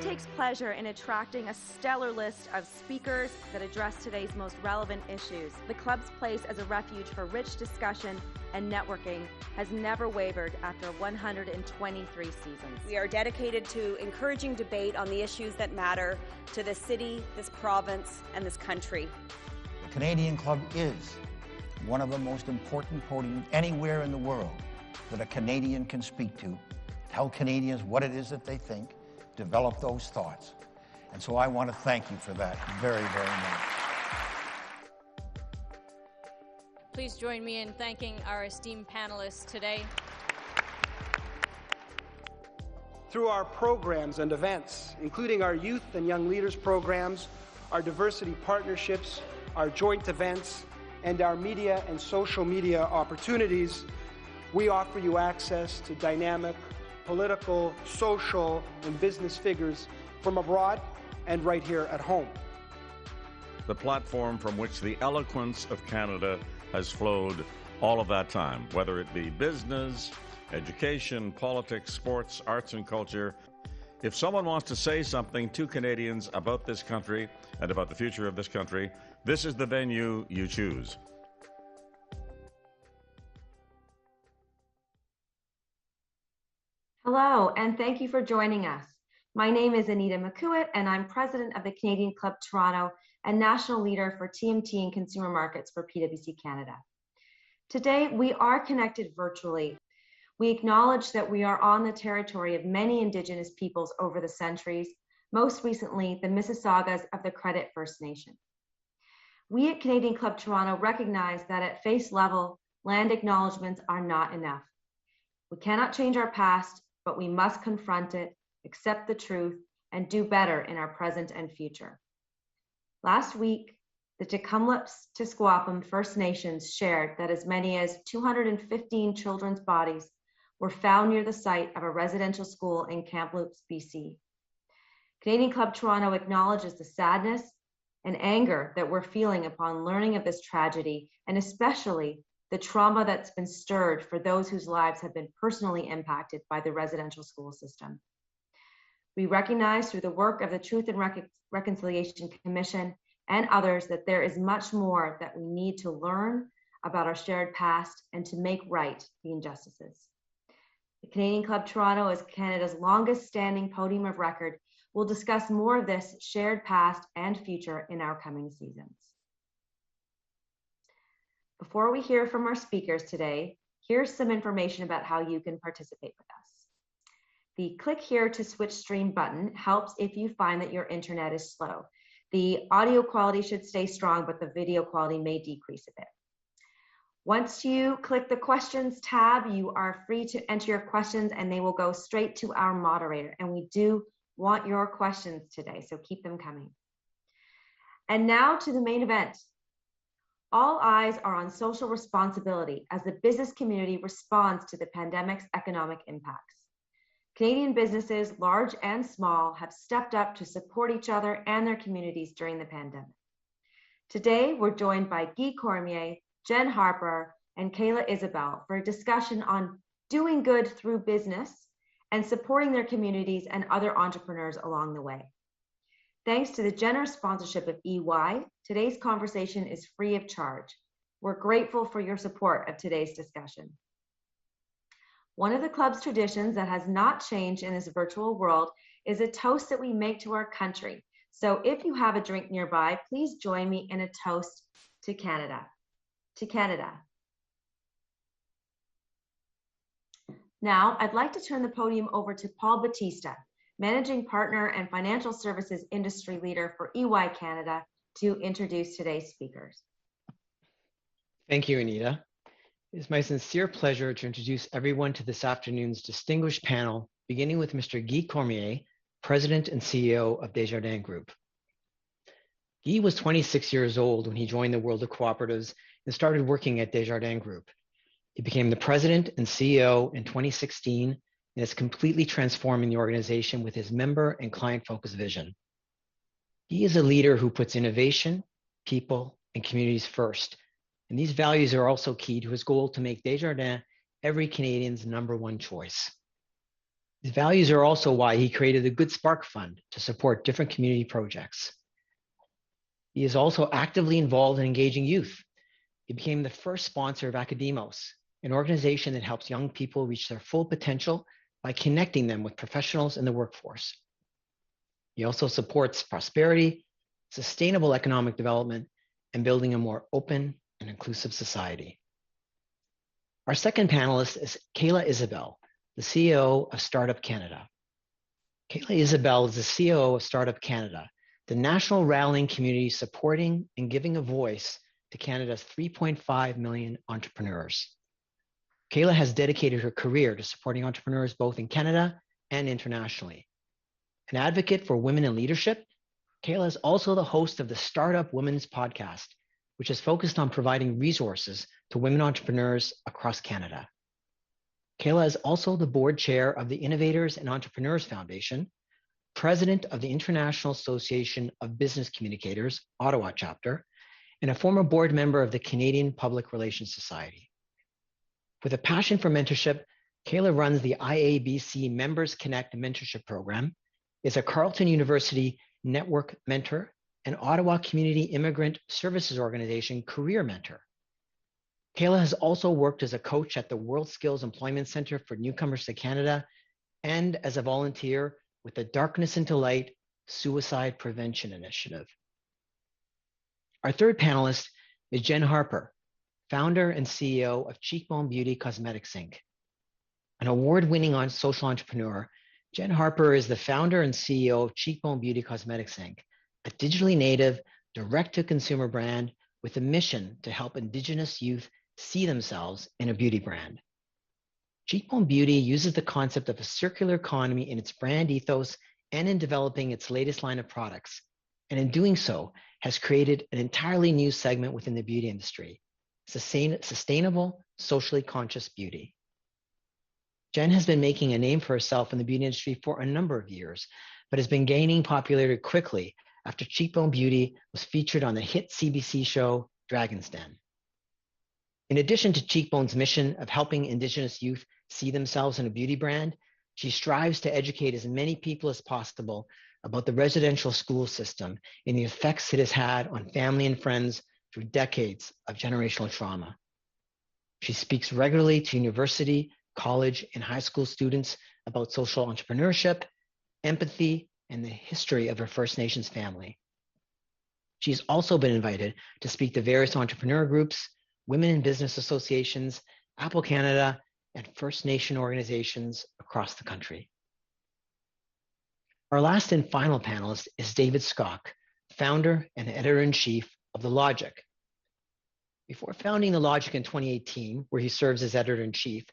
takes pleasure in attracting a stellar list of speakers that address today's most relevant issues. The club's place as a refuge for rich discussion and networking has never wavered after 123 seasons. We are dedicated to encouraging debate on the issues that matter to this city, this province, and this country. The Canadian Club is one of the most important podiums anywhere in the world that a Canadian can speak to, tell Canadians what it is that they think, develop those thoughts. And so I want to thank you for that very, very much. Please join me in thanking our esteemed panelists today. Through our programs and events, including our youth and young leaders programs, our diversity partnerships, our joint events, and our media and social media opportunities, we offer you access to dynamic political, social, and business figures from abroad and right here at home. The platform from which the eloquence of Canada has flowed all of that time, whether it be business, education, politics, sports, arts, and culture. If someone wants to say something to Canadians about this country and about the future of this country, this is the venue you choose. Hello, and thank you for joining us. My name is Anita McCuitt, and I'm president of the Canadian Club Toronto and national leader for TMT and consumer markets for PwC Canada. Today, we are connected virtually. We acknowledge that we are on the territory of many Indigenous peoples over the centuries, most recently the Mississaugas of the Credit First Nation. We at Canadian Club Toronto recognize that at face level, land acknowledgements are not enough. We cannot change our past, but we must confront it, accept the truth, and do better in our present and future. Last week, the Tk'emlúps-Te First Nations shared that as many as 215 children's bodies were found near the site of a residential school in Kamloops, BC. Canadian Club Toronto acknowledges the sadness and anger that we're feeling upon learning of this tragedy, and especially the trauma that's been stirred for those whose lives have been personally impacted by the residential school system. We recognize through the work of the Truth and Reconciliation Commission and others that there is much more that we need to learn about our shared past and to make right the injustices. The Canadian Club Toronto, as Canada's longest standing podium of record, will discuss more of this shared past and future in our coming seasons. Before we hear from our speakers today, here's some information about how you can participate with us. The click here to switch stream button helps if you find that your internet is slow. The audio quality should stay strong, but the video quality may decrease a bit. Once you click the questions tab, you are free to enter your questions and they will go straight to our moderator. And we do want your questions today, so keep them coming. And now to the main event. All eyes are on social responsibility as the business community responds to the pandemic's economic impacts. Canadian businesses, large and small, have stepped up to support each other and their communities during the pandemic. Today, we're joined by Guy Cormier, Jenn Harper, and Kayla Isabelle for a discussion on doing good through business and supporting their communities and other entrepreneurs along the way. Thanks to the generous sponsorship of EY, today's conversation is free of charge. We're grateful for your support of today's discussion. One of the club's traditions that has not changed in this virtual world is a toast that we make to our country. So if you have a drink nearby, please join me in a toast to Canada. To Canada. Now, I'd like to turn the podium over to Paul Batista, Managing Partner and Financial Services Industry Leader for EY Canada, to introduce today's speakers. Thank you, Anita. It is my sincere pleasure to introduce everyone to this afternoon's distinguished panel, beginning with Mr. Guy Cormier, President and CEO of Desjardins Group. Guy was 26 years old when he joined the world of cooperatives and started working at Desjardins Group. He became the president and CEO in 2016 and is completely transforming the organization with his member and client-focused vision. He is a leader who puts innovation, people, and communities first. And these values are also key to his goal to make Desjardins every Canadian's #1 choice. His values are also why he created the Good Spark Fund to support different community projects. He is also actively involved in engaging youth. He became the first sponsor of Academos, an organization that helps young people reach their full potential by connecting them with professionals in the workforce. He also supports prosperity, sustainable economic development, and building a more open and inclusive society. Our second panelist is Kayla Isabelle, the CEO of Startup Canada. Kayla Isabelle is the CEO of Startup Canada, the national rallying community supporting and giving a voice to Canada's 3.5 million entrepreneurs. Kayla has dedicated her career to supporting entrepreneurs both in Canada and internationally. An advocate for women in leadership, Kayla is also the host of the Startup Women's Podcast, which is focused on providing resources to women entrepreneurs across Canada. Kayla is also the board chair of the Innovators and Entrepreneurs Foundation, president of the International Association of Business Communicators, Ottawa chapter, and a former board member of the Canadian Public Relations Society. With a passion for mentorship, Kayla runs the IABC Members Connect mentorship program, is a Carleton University network mentor, and Ottawa Community Immigrant Services Organization career mentor. Kayla has also worked as a coach at the World Skills Employment Center for Newcomers to Canada and as a volunteer with the Darkness into Light Suicide Prevention Initiative. Our third panelist is Jenn Harper, founder and CEO of Cheekbone Beauty Cosmetics Inc. An award-winning social entrepreneur, Jenn Harper is the founder and CEO of Cheekbone Beauty Cosmetics Inc., a digitally native, direct-to-consumer brand with a mission to help Indigenous youth see themselves in a beauty brand. Cheekbone Beauty uses the concept of a circular economy in its brand ethos and in developing its latest line of products, and in doing so, has created an entirely new segment within the beauty industry, sustainable, socially conscious beauty. Jenn has been making a name for herself in the beauty industry for a number of years, but has been gaining popularity quickly after Cheekbone Beauty was featured on the hit CBC show Dragon's Den. In addition to Cheekbone's mission of helping Indigenous youth see themselves in a beauty brand, she strives to educate as many people as possible about the residential school system and the effects it has had on family and friends through decades of generational trauma. She speaks regularly to university, college, and high school students about social entrepreneurship, empathy, and the history of her First Nations family. She's also been invited to speak to various entrepreneur groups, women in business associations, Apple Canada, and First Nation organizations across the country. Our last and final panelist is David Skok, founder and editor-in-chief of The Logic. Before founding The Logic in 2018, where he serves as editor-in-chief,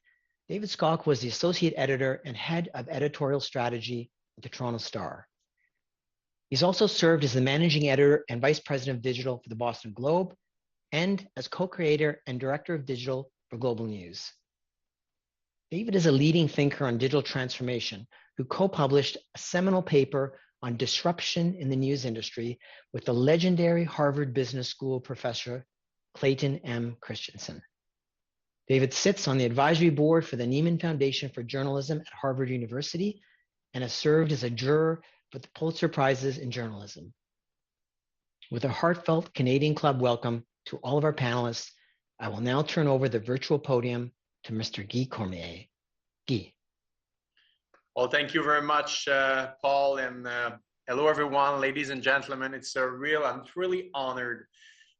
David Skok was the associate editor and head of editorial strategy at the Toronto Star. He's also served as the managing editor and vice president of digital for the Boston Globe and as co-creator and director of digital for Global News. David is a leading thinker on digital transformation who co-published a seminal paper on disruption in the news industry with the legendary Harvard Business School professor Clayton M. Christensen. David sits on the advisory board for the Nieman Foundation for Journalism at Harvard University and has served as a juror for the Pulitzer Prizes in Journalism. With a heartfelt Canadian Club welcome to all of our panelists, I will now turn over the virtual podium to Mr. Guy Cormier. Guy. Well, thank you very much, Paul, and hello, everyone, ladies and gentlemen. I'm really honored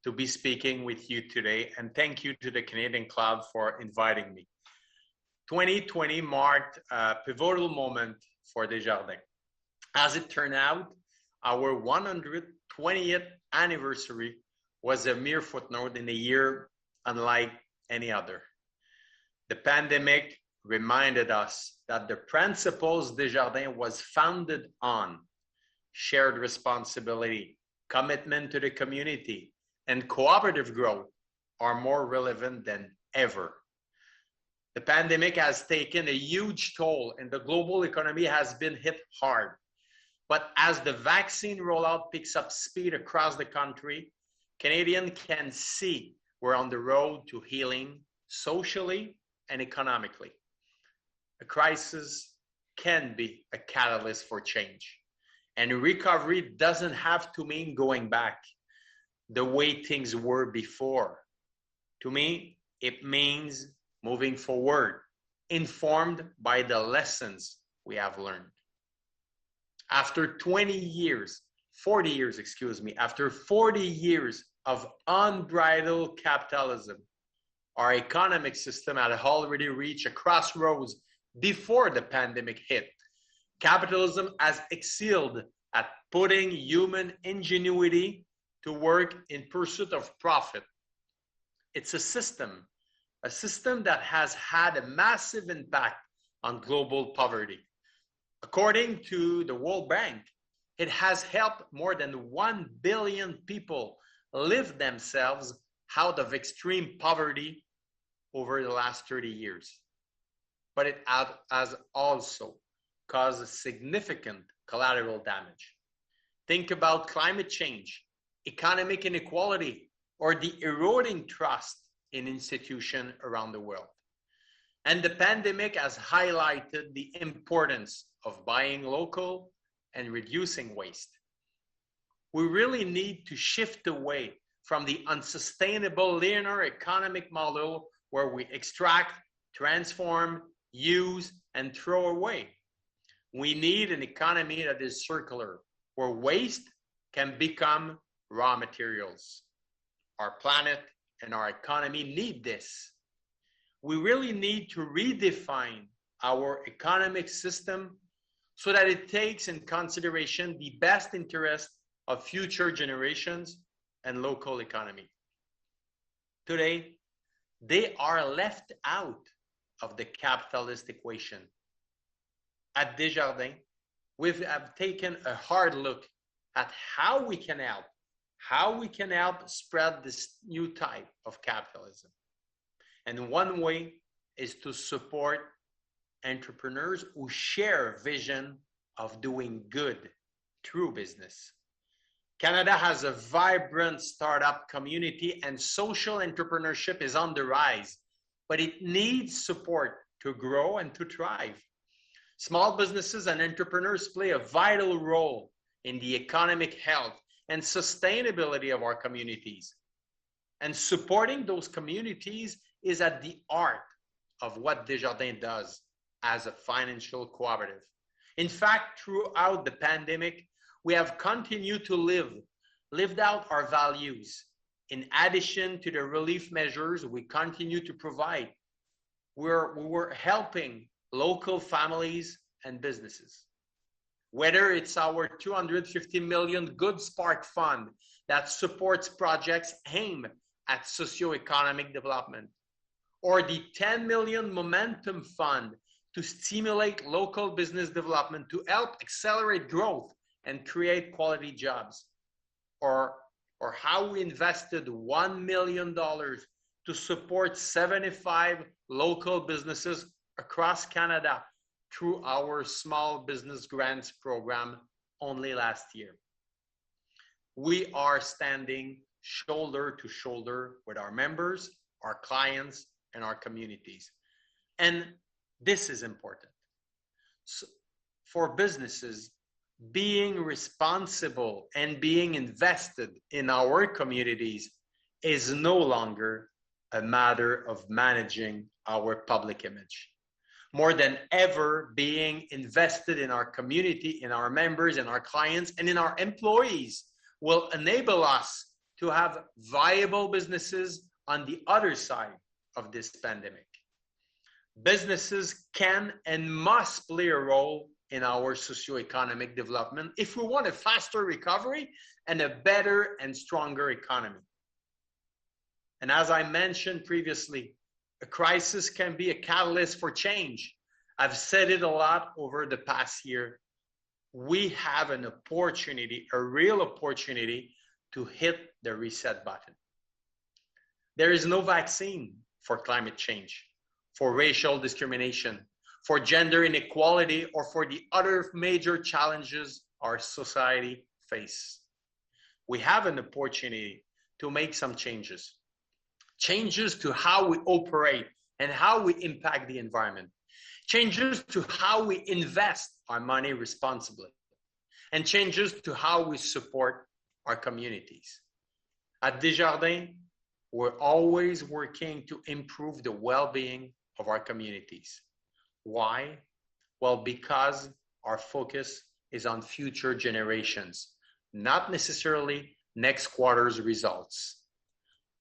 to be speaking with you today, and thank you to the Canadian Club for inviting me. 2020 marked a pivotal moment for Desjardins. As it turned out, our 120th anniversary was a mere footnote in a year unlike any other. The pandemic reminded us that the principles Desjardins was founded on, shared responsibility, commitment to the community, and cooperative growth, are more relevant than ever. The pandemic has taken a huge toll and the global economy has been hit hard. But as the vaccine rollout picks up speed across the country, Canadians can see we're on the road to healing socially and economically. A crisis can be a catalyst for change. And recovery doesn't have to mean going back the way things were before. To me, it means moving forward, informed by the lessons we have learned. After 40 years, after 40 years of unbridled capitalism, our economic system had already reached a crossroads before the pandemic hit. Capitalism has excelled at putting human ingenuity to work in pursuit of profit. It's a system that has had a massive impact on global poverty. According to the World Bank, it has helped more than 1 billion people live themselves out of extreme poverty over the last 30 years. But it has also caused significant collateral damage. Think about climate change, economic inequality, or the eroding trust in institutions around the world. And the pandemic has highlighted the importance of buying local and reducing waste. We really need to shift away from the unsustainable linear economic model where we extract, transform, use, and throw away. We need an economy that is circular, where waste can become raw materials. Our planet and our economy need this. We really need to redefine our economic system so that it takes in consideration the best interest of future generations and local economy. Today, they are left out of the capitalist equation. At Desjardins, we have taken a hard look at how we can help spread this new type of capitalism. And one way is to support entrepreneurs who share a vision of doing good through business. Canada has a vibrant startup community and social entrepreneurship is on the rise, but it needs support to grow and to thrive. Small businesses and entrepreneurs play a vital role in the economic health and sustainability of our communities. And supporting those communities is at the heart of what Desjardins does as a financial cooperative. In fact, throughout the pandemic, we have continued to lived out our values. In addition to the relief measures we continue to provide, we were helping local families and businesses. Whether it's our $250 million Good Spark Fund that supports projects aimed at socioeconomic development, or the $10 million Momentum Fund to stimulate local business development to help accelerate growth and create quality jobs, or how we invested $1 million to support 75 local businesses across Canada through our small business grants program only last year. We are standing shoulder to shoulder with our members, our clients, and our communities. And this is important. So for businesses, being responsible and being invested in our communities is no longer a matter of managing our public image. More than ever, being invested in our community, in our members, in our clients, and in our employees will enable us to have viable businesses on the other side of this pandemic. Businesses can and must play a role in our socioeconomic development if we want a faster recovery and a better and stronger economy. And as I mentioned previously, a crisis can be a catalyst for change. I've said it a lot over the past year. We have an opportunity, a real opportunity, to hit the reset button. There is no vaccine for climate change, for racial discrimination, for gender inequality, or for the other major challenges our society faces. We have an opportunity to make some changes to how we operate and how we impact the environment. changes to how we invest our money responsibly, and changes to how we support our communities. At Desjardins, we're always working to improve the well-being of our communities. Why? Well, because our focus is on future generations, not necessarily next quarter's results.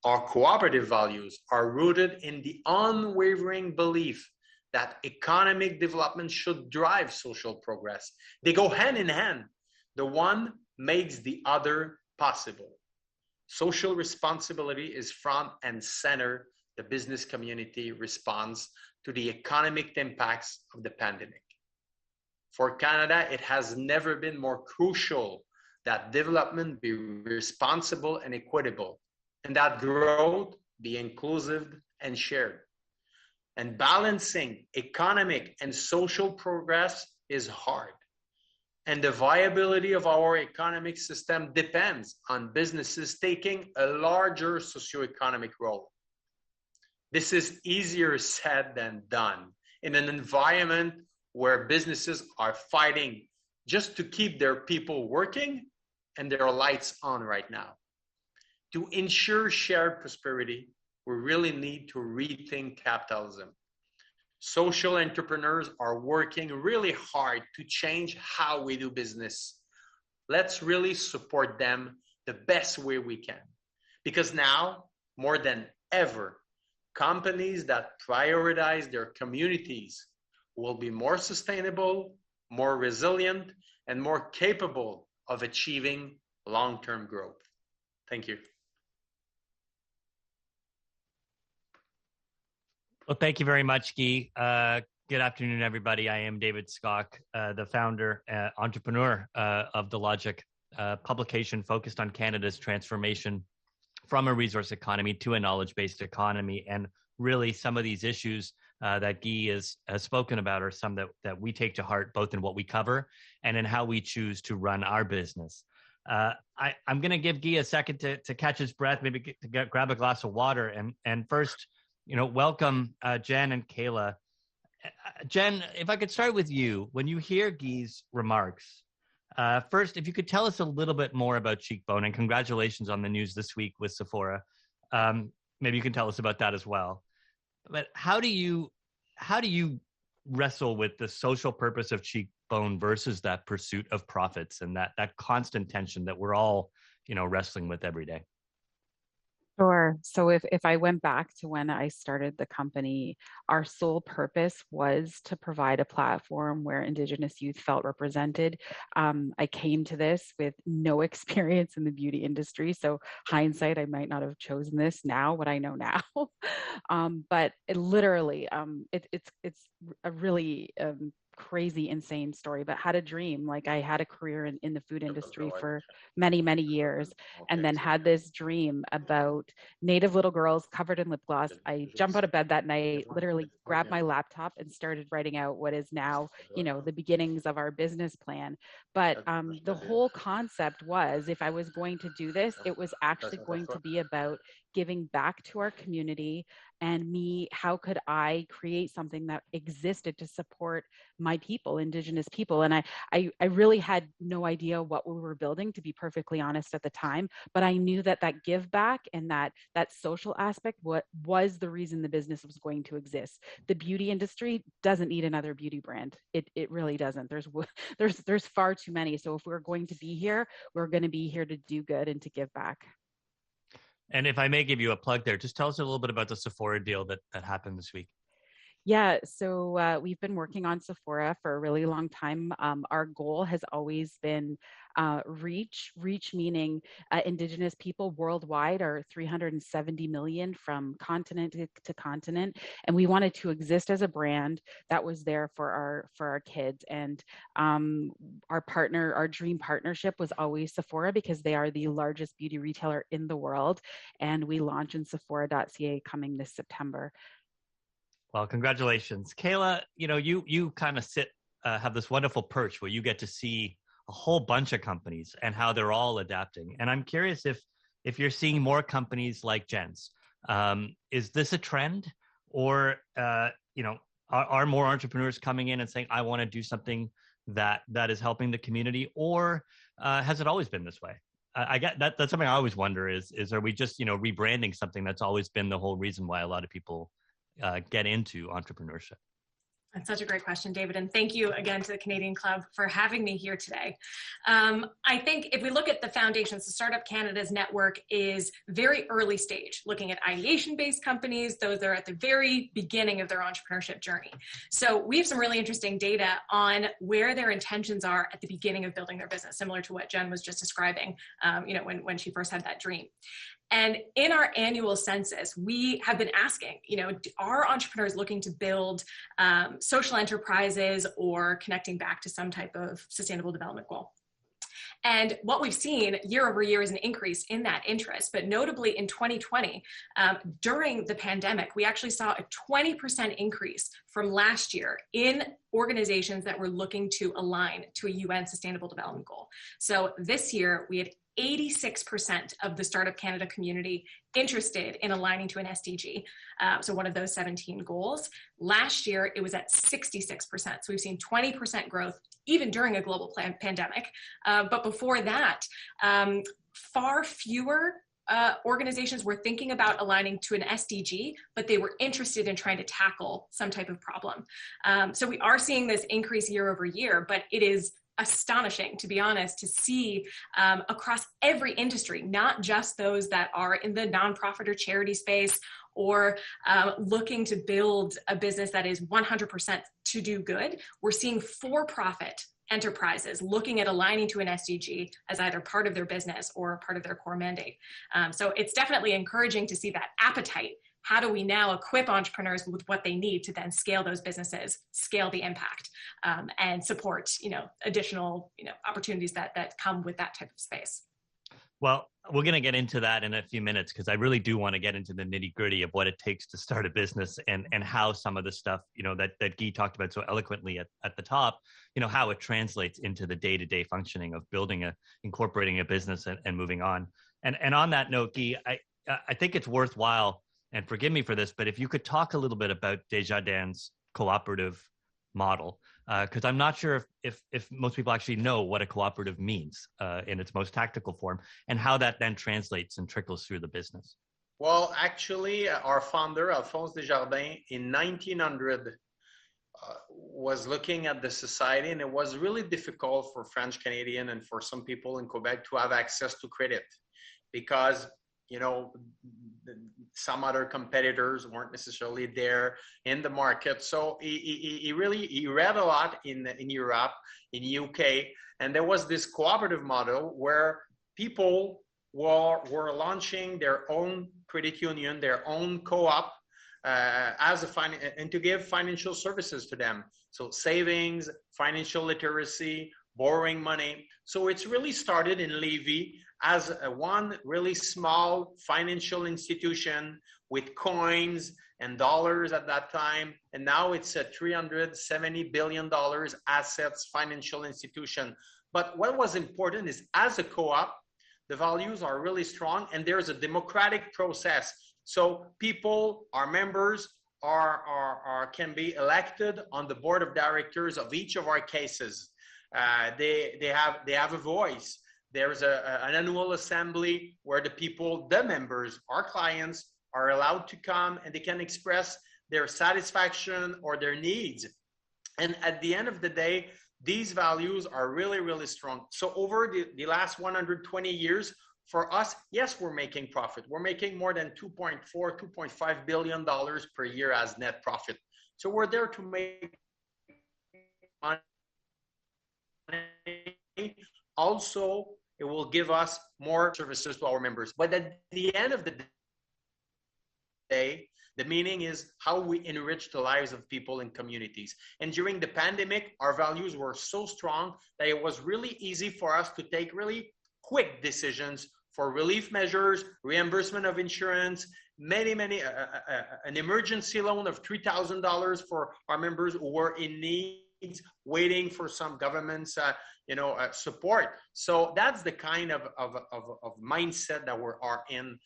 Our cooperative values are rooted in the unwavering belief that economic development should drive social progress. They go hand in hand. The one makes the other possible. Social responsibility is front and center. The business community responds to the economic impacts of the pandemic. For Canada, it has never been more crucial that development be responsible and equitable, and that growth be inclusive and shared. And balancing economic and social progress is hard. And the viability of our economic system depends on businesses taking a larger socioeconomic role. This is easier said than done in an environment where businesses are fighting just to keep their people working and their lights on right now. To ensure shared prosperity, we really need to rethink capitalism. Social entrepreneurs are working really hard to change how we do business. Let's really support them the best way we can. Because now, more than ever, companies that prioritize their communities will be more sustainable, more resilient, and more capable of achieving long-term growth. Thank you. Well, thank you very much, Guy. Good afternoon, everybody. I am David Skok, the founder, entrepreneur of The Logic, publication focused on Canada's transformation from a resource economy to a knowledge-based economy. And really, some of these issues that Guy has spoken about are some that we take to heart, both in what we cover and in how we choose to run our business. I'm going to give Guy a second to catch his breath, maybe to grab a glass of water. And first, welcome Jenn and Kayla. Jenn, if I could start with you, when you hear Guy's remarks, first, if you could tell us a little bit more about Cheekbone, and congratulations on the news this week with Sephora. Maybe you can tell us about that as well. But how do you wrestle with the social purpose of Cheekbone versus that pursuit of profits and that constant tension that we're all, wrestling with every day? Sure. So if I went back to when I started the company, our sole purpose was to provide a platform where Indigenous youth felt represented. I came to this with no experience in the beauty industry. So hindsight, I might not have chosen this now, what I know now. But it literally, it's a really crazy, insane story, but had a dream. Like, I had a career in the food industry for many, many years, and then had this dream about Native little girls covered in lip gloss. I jump out of bed that night, literally grabbed my laptop and started writing out what is now, the beginnings of our business plan. But the whole concept was, if I was going to do this, it was actually going to be about giving back to our community, and how could I create something that existed to support my people, Indigenous people. And I really had no idea what we were building, to be perfectly honest, at the time, but I knew that give back and that social aspect was the reason the business was going to exist. The beauty industry doesn't need another beauty brand. It really doesn't. There's far too many. So if we're going to be here, we're going to be here to do good and to give back. And if I may give you a plug there, just tell us a little bit about the Sephora deal that happened this week. Yeah, so we've been working on Sephora for a really long time. Our goal has always been reach meaning Indigenous people worldwide are 370 million from continent to continent. And we wanted to exist as a brand that was there for our kids. And our dream partnership was always Sephora, because they are the largest beauty retailer in the world. And we launch in Sephora.ca coming this September. Well, congratulations. Kayla, you kind of have this wonderful perch where you get to see a whole bunch of companies and how they're all adapting. And I'm curious if you're seeing more companies like Jenn's. Is this a trend? Or, Are more entrepreneurs coming in and saying, I want to do something that is helping the community, or has it always been this way? I get that. That's something I always wonder is are we just, rebranding something that's always been the whole reason why a lot of people get into entrepreneurship? That's such a great question, David. And thank you again to the Canadian Club for having me here today. I think if we look at the foundations, the Startup Canada's network is very early stage, looking at ideation-based companies, those that are at the very beginning of their entrepreneurship journey. So we have some really interesting data on where their intentions are at the beginning of building their business, similar to what Jenn was just describing, when she first had that dream. And in our annual census, we have been asking, are entrepreneurs looking to build social enterprises or connecting back to some type of sustainable development goal? And what we've seen year over year is an increase in that interest. But notably in 2020, during the pandemic, we actually saw a 20% increase from last year in organizations that were looking to align to a UN Sustainable Development Goal. So this year, we had 86% of the Startup Canada community interested in aligning to an SDG, so one of those 17 goals. Last year, it was at 66%. So we've seen 20% growth even during a global pandemic. But before that, far fewer organizations were thinking about aligning to an SDG, but they were interested in trying to tackle some type of problem. So we are seeing this increase year over year, but it is astonishing, to be honest, to see across every industry, not just those that are in the nonprofit or charity space or looking to build a business that is 100% to do good. We're seeing for-profit enterprises looking at aligning to an SDG as either part of their business or part of their core mandate. So it's definitely encouraging to see that appetite. How do we now equip entrepreneurs with what they need to then scale those businesses, scale the impact, and support, additional, opportunities that come with that type of space? Well, we're going to get into that in a few minutes because I really do want to get into the nitty gritty of what it takes to start a business and how some of the stuff, that Guy talked about so eloquently at the top, how it translates into the day-to-day functioning of incorporating a business and moving on. And on that note, Guy, I think it's worthwhile, and forgive me for this, but if you could talk a little bit about Desjardins' cooperative model, because I'm not sure if most people actually know what a cooperative means in its most tactical form, and how that then translates and trickles through the business. Well, actually, our founder, Alphonse Desjardins, in 1900, was looking at the society, and it was really difficult for French Canadian and for some people in Quebec to have access to credit because some other competitors weren't necessarily there in the market. So he read a lot in Europe, in UK, and there was this cooperative model where people were launching their own credit union, their own co-op, and to give financial services to them. So savings, financial literacy, borrowing money. So it's really started in Lévis as one really small financial institution with coins and dollars at that time. And now it's a $370 billion assets financial institution. But what was important is as a co-op, the values are really strong and there's a democratic process. So people, our members, can be elected on the board of directors of each of our cases. They have a voice. There's an annual assembly where the members, our clients, are allowed to come and they can express their satisfaction or their needs. And at the end of the day, these values are really, really strong. So over the last 120 years, for us, yes, we're making profit. We're making more than $2.5 billion per year as net profit. So we're there to make money. Also, it will give us more services to our members. But at the end of the day, the meaning is how we enrich the lives of people in communities. And during the pandemic, our values were so strong that it was really easy for us to take really quick decisions for relief measures, reimbursement of insurance, an emergency loan of $3,000 for our members who were in need waiting for some government's support. So that's the kind of mindset that we are in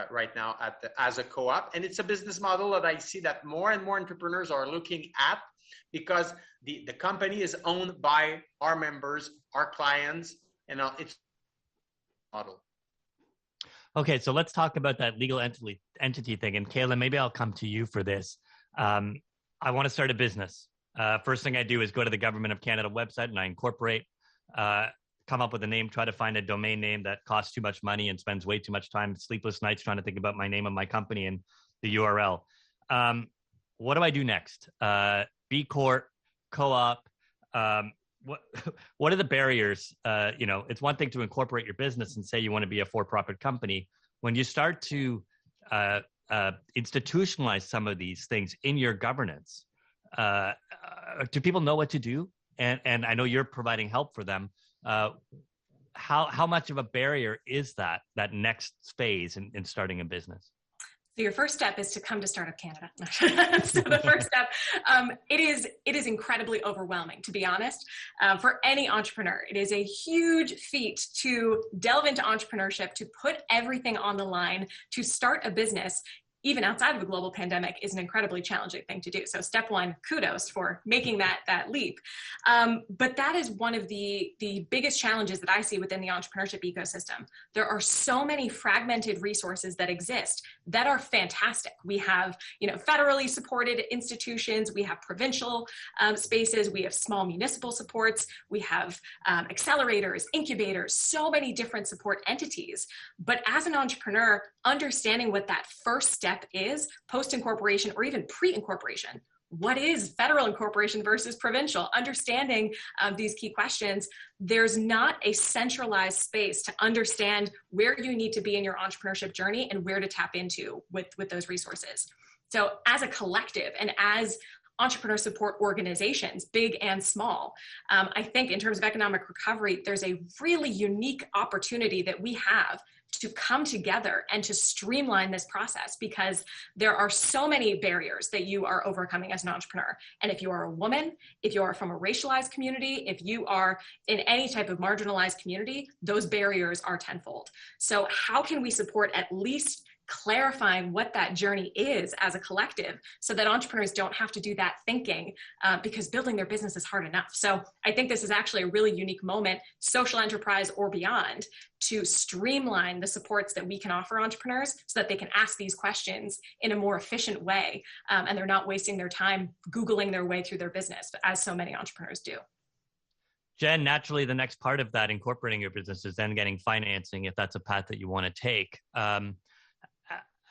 right now as a co-op. And it's a business model that I see that more and more entrepreneurs are looking at, because the company is owned by our members, our clients, and it's model. Okay, so let's talk about that legal entity thing. And Kayla, maybe I'll come to you for this. I want to start a business. First thing I do is go to the Government of Canada website and I incorporate, come up with a name, try to find a domain name that costs too much money and spends way too much time, sleepless nights trying to think about my name of my company and the URL. What do I do next? B Corp, co-op, what are the barriers? It's one thing to incorporate your business and say you want to be a for-profit company. When you start to institutionalize some of these things in your governance, do people know what to do? And I know you're providing help for them. How much of a barrier is that next phase in starting a business? So your first step is to come to Startup Canada. So the first step, it is incredibly overwhelming, to be honest, for any entrepreneur. It is a huge feat to delve into entrepreneurship, to put everything on the line, to start a business, even outside of a global pandemic, is an incredibly challenging thing to do. So step one, kudos for making that leap. But that is one of the biggest challenges that I see within the entrepreneurship ecosystem. There are so many fragmented resources that exist that are fantastic. We have, federally supported institutions, we have provincial spaces, we have small municipal supports, we have accelerators, incubators, so many different support entities. But as an entrepreneur, understanding what that first step is post-incorporation or even pre-incorporation. What is federal incorporation versus provincial? Understanding these key questions, there's not a centralized space to understand where you need to be in your entrepreneurship journey and where to tap into with those resources. So as a collective and as entrepreneur support organizations, big and small, I think in terms of economic recovery, there's a really unique opportunity that we have to come together and to streamline this process, because there are so many barriers that you are overcoming as an entrepreneur. And if you are a woman, if you are from a racialized community, if you are in any type of marginalized community, those barriers are tenfold. So how can we support at least clarifying what that journey is as a collective, so that entrepreneurs don't have to do that thinking, because building their business is hard enough. So I think this is actually a really unique moment, social enterprise or beyond, to streamline the supports that we can offer entrepreneurs so that they can ask these questions in a more efficient way, and they're not wasting their time Googling their way through their business, as so many entrepreneurs do. Jen, naturally, the next part of that, incorporating your business, is then getting financing, if that's a path that you want to take.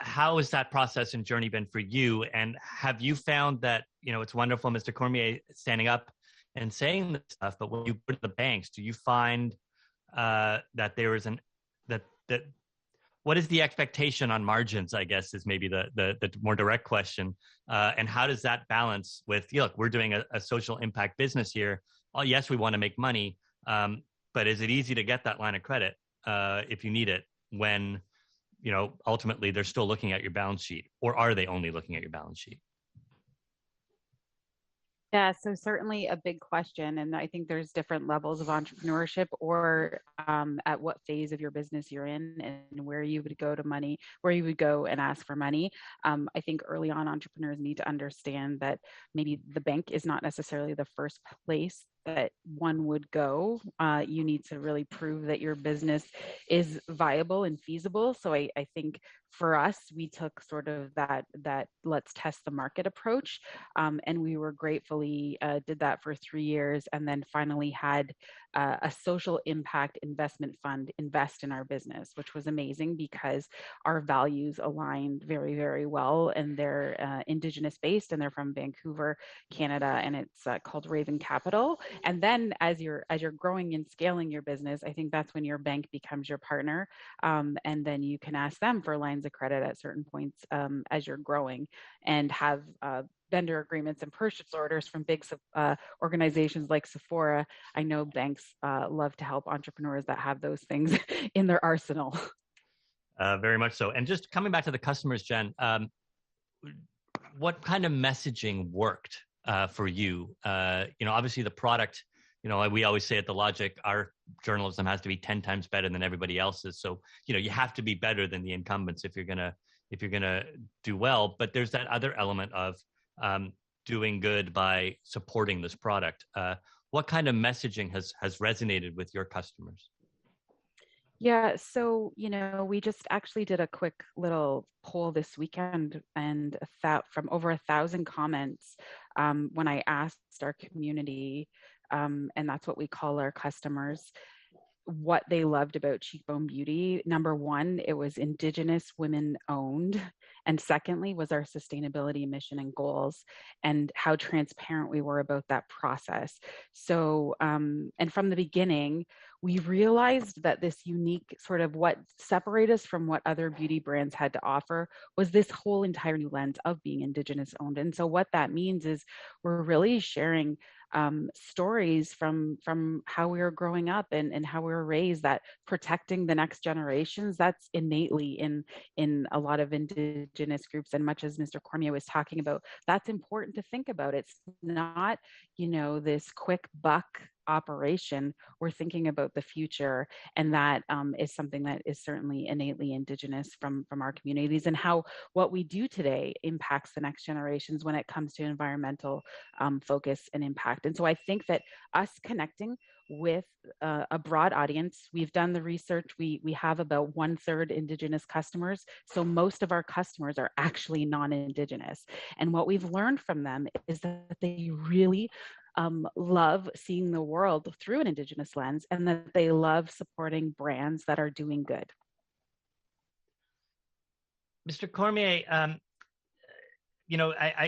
How has that process and journey been for you? And have you found that, it's wonderful, Mr. Cormier standing up and saying this stuff, but when you go to the banks, do you find that there is what is the expectation on margins, I guess, is maybe the more direct question. And how does that balance with, look, we're doing a social impact business here. Oh, yes, we want to make money, but is it easy to get that line of credit if you need it when, ultimately they're still looking at your balance sheet, or are they only looking at your balance sheet? Yeah, so certainly a big question. And I think there's different levels of entrepreneurship, or at what phase of your business you're in, and where you would go and ask for money. I think early on, entrepreneurs need to understand that maybe the bank is not necessarily the first place that one would go. You need to really prove that your business is viable and feasible. So I think for us, we took sort of that let's test the market approach. And we were gratefully did that for 3 years, and then finally had a social impact investment fund invest in our business, which was amazing because our values aligned very, very well. And they're Indigenous based, and they're from Vancouver, Canada, and it's called Raven Capital. And then as you're growing and scaling your business, I think that's when your bank becomes your partner. And then you can ask them for lines of credit at certain points as you're growing, and have vendor agreements and purchase orders from big organizations like Sephora. I know banks love to help entrepreneurs that have those things in their arsenal. Very much so. And just coming back to the customers, Jen, what kind of messaging worked for you? Obviously the product, we always say at The Logic, our journalism has to be 10 times better than everybody else's. So, you have to be better than the incumbents if you're gonna do well. But there's that other element of doing good by supporting this product. What kind of messaging has resonated with your customers? Yeah, so, we just actually did a quick little poll this weekend, and from over 1,000 comments when I asked our community, and that's what we call our customers, what they loved about Cheekbone Beauty. Number one, it was Indigenous women owned. And secondly, was our sustainability mission and goals and how transparent we were about that process. So, and from the beginning, we realized that this unique sort of what separated us from what other beauty brands had to offer was this whole entire new lens of being Indigenous owned. And so what that means is we're really sharing stories from how we were growing up and how we were raised, that protecting the next generations, that's innately in a lot of Indigenous groups. And much as Mr. Cormier was talking about, that's important to think about. It's not, this quick buck operation. We're thinking about the future, and that is something that is certainly innately Indigenous from our communities, and how what we do today impacts the next generations when it comes to environmental focus and impact. And so I think that us connecting with a broad audience, we've done the research, we have about 1/3 Indigenous customers, so most of our customers are actually non-Indigenous. And what we've learned from them is that they really love seeing the world through an Indigenous lens, and that they love supporting brands that are doing good. Mr. Cormier, I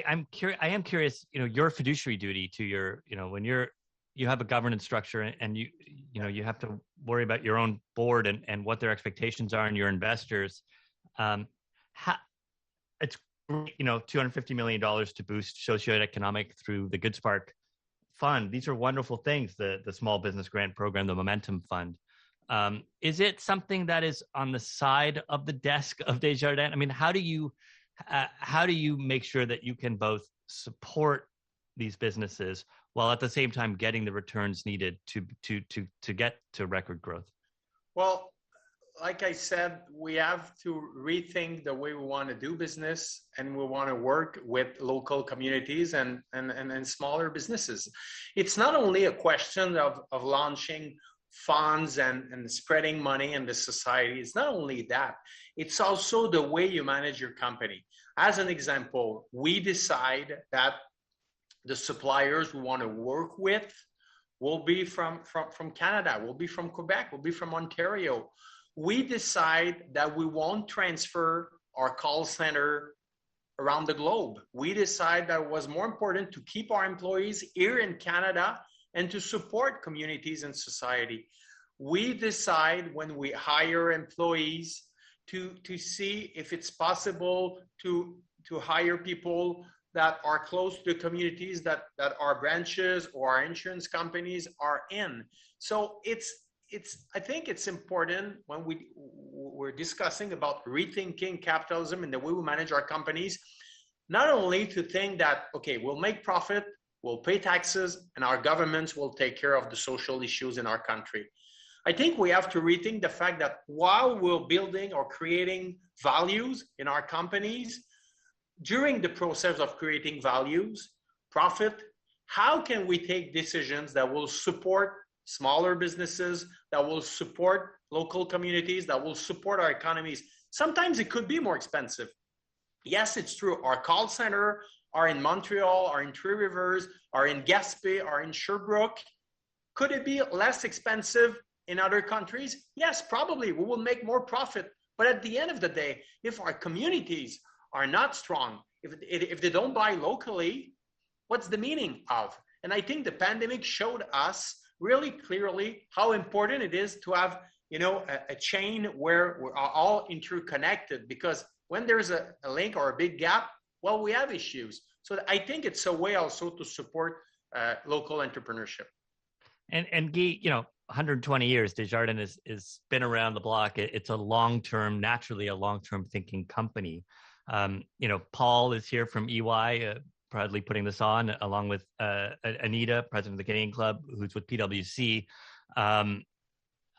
am curious, your fiduciary duty to your, when you have a governance structure and you have to worry about your own board and what their expectations are and your investors. It's great, $250 million to boost socioeconomic through the Good Spark Fund. These are wonderful things, the Small Business Grant Program, the Momentum Fund. Is it something that is on the side of the desk of Desjardins? I mean, how do you make sure that you can both support these businesses while at the same time getting the returns needed to get to record growth? Well, like I said, we have to rethink the way we want to do business, and we want to work with local communities and smaller businesses. It's not only a question of launching funds and spreading money in the society. It's not only that, it's also the way you manage your company. As an example, we decide that the suppliers we want to work with will be from Canada, will be from Quebec, will be from Ontario. We decide that we won't transfer our call center around the globe. We decide that it was more important to keep our employees here in Canada and to support communities and society. We decide when we hire employees to see if it's possible to hire people that are close to the communities that our branches or our insurance companies are in. So I think it's important when we're discussing about rethinking capitalism and the way we manage our companies, not only to think that, okay, we'll make profit, we'll pay taxes, and our governments will take care of the social issues in our country. I think we have to rethink the fact that while we're building or creating values in our companies, during the process of creating values, profit, how can we take decisions that will support smaller businesses, that will support local communities, that will support our economies? Sometimes it could be more expensive. Yes, it's true. Our call center are in Montreal, are in Three Rivers, are in Gaspé, are in Sherbrooke. Could it be less expensive in other countries? Yes, probably. We will make more profit. But at the end of the day, if our communities are not strong, if they don't buy locally, what's the meaning of? And I think the pandemic showed us really clearly how important it is to have, a chain where we're all interconnected, because when there's a link or a big gap, well, we have issues. So I think it's a way also to support local entrepreneurship. And Guy, 120 years, Desjardins is been around the block. It's naturally a long-term thinking company. Paul is here from EY, proudly putting this on, along with Anita, president of the Canadian Club, who's with PwC.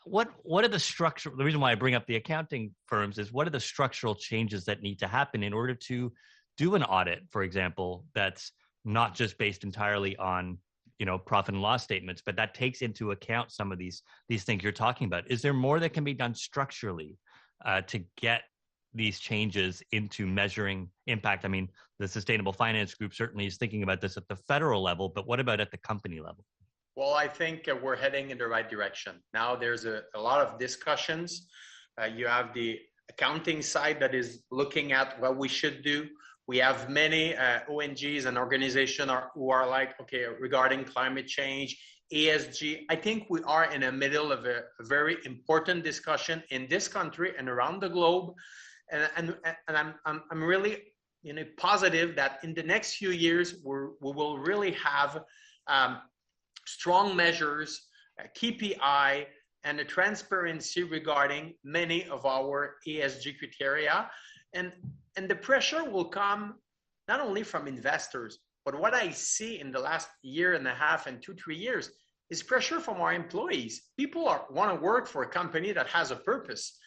What are the structural? The reason why I bring up the accounting firms is what are the structural changes that need to happen in order to do an audit, for example, that's not just based entirely on profit and loss statements, but that takes into account some of these things you're talking about. Is there more that can be done structurally to get these changes into measuring impact? I mean, the Sustainable Finance Group certainly is thinking about this at the federal level, but what about at the company level? Well, I think we're heading in the right direction. Now there's a lot of discussions. You have the accounting side that is looking at what we should do. We have many ONGs and organizations who are like, okay, regarding climate change, ESG. I think we are in the middle of a very important discussion in this country and around the globe. And I'm really positive that in the next few years, we will really have strong measures, KPI, and a transparency regarding many of our ESG criteria. And the pressure will come not only from investors, but what I see in the last year and a half and 2-3 years is pressure from our employees. People want to work for a company that has a purpose.